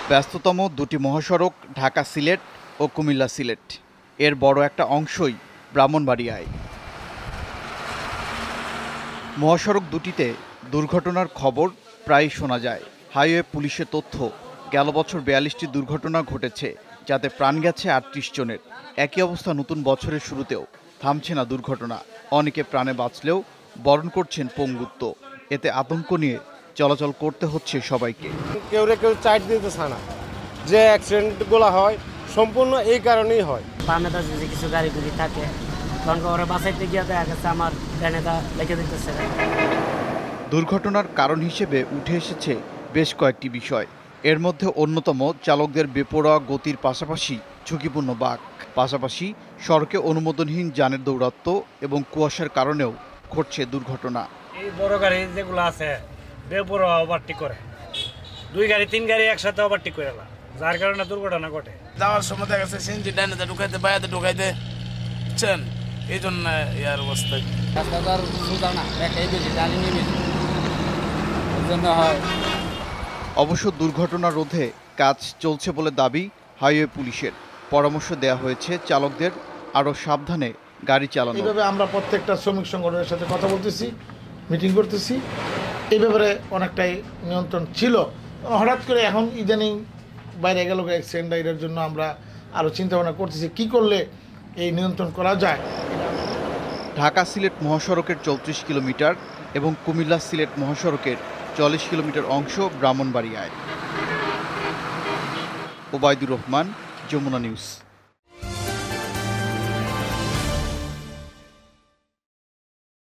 ব্যস্ততম দুটি মহাসড়ক ঢাকা সিলেট ও কুমিল্লা সিলেট, এর বড় একটা অংশই ব্রাহ্মণবাড়িয়ায়। মহাসড়ক দুটিতে দুর্ঘটনার খবর প্রায়ই শোনা যায়। হাইওয়ে পুলিশের তথ্য, গেল বছর ৪২টি দুর্ঘটনা ঘটেছে, যাতে প্রাণ গেছে ৩৮ জনের। একই অবস্থা নতুন বছরের শুরুতেও, থামছে না দুর্ঘটনা। অনেকে প্রাণে বাঁচলেও বরণ করছেন পঙ্গুত্ব। এতে আতঙ্ক নিয়ে চলাচল করতে হচ্ছে সবাইকে। কেউ চাইট দিতে চায় না, যে অ্যাক্সিডেন্টগুলো হয় সম্পূর্ণ এই কারণেই হয়। বামেটা যদি কিছু গাড়ি গুড়ি থাকে তখন ওরা বাঁচাইতে গিয়ে দেখা গেছে আমার ডানেটা লেগে দিতেছে। দুর্ঘটনার কারণ হিসেবে উঠে এসেছে বেশ কয়েকটি বিষয়। এর মধ্যে অন্যতম চালকদের বেপরোয়া গতির পাশাপাশি ঝুঁকিপূর্ণ বাঁক, পাশাপাশি সড়কে অনুমোদনহীন যানের দৌরাত্ম্য এবং কুয়াশার কারণেও ঘটছে দুর্ঘটনা। এই বড় গাড়ি যেগুলো আছে বেপরোয়া ওভারটেক করে, 2 গাড়ি 3 গাড়ি একসাথে ওভারটেক করে, যার কারণে দুর্ঘটনা ঘটে। যাওয়ার সময় দেখা গেছে সিএনজি ডাইনেতে ঢুকাইতে বাইরে ঢুকাইতে বুঝছেন, এই জন্য ইয়ার অবস্থা। রাস্তাটার সুবিধা না, একটাই বেশি টার্নিং বেশি, ওই জন্য হয়। অবশ্য দুর্ঘটনা রোধে কাজ চলছে বলে দাবি হাইওয়ে পুলিশের। পরামর্শ দেওয়া হয়েছে চালকদের আরও সাবধানে গাড়ি চালানো। এইভাবে আমরা প্রত্যেকটা শ্রমিক সংগঠনের সাথে কথা বলতেছি, মিটিং করতেছি। এই ব্যাপারে অনেকটাই নিয়ন্ত্রণ ছিল, হঠাৎ করে এখন ইদানিং বাইরে গেল অ্যাক্সিডেন্ট, এর জন্য আমরা আরও চিন্তাভাবনা করতেছি কী করলে এই নিয়ন্ত্রণ করা যায়। ঢাকা সিলেট মহাসড়কের ৩৪ কিলোমিটার এবং কুমিল্লা সিলেট মহাসড়কের ৪০ কিলোমিটার অংশ ব্রাহ্মণবাড়িয়ায়। ওবায়দুর রহমান, যমুনা নিউজ।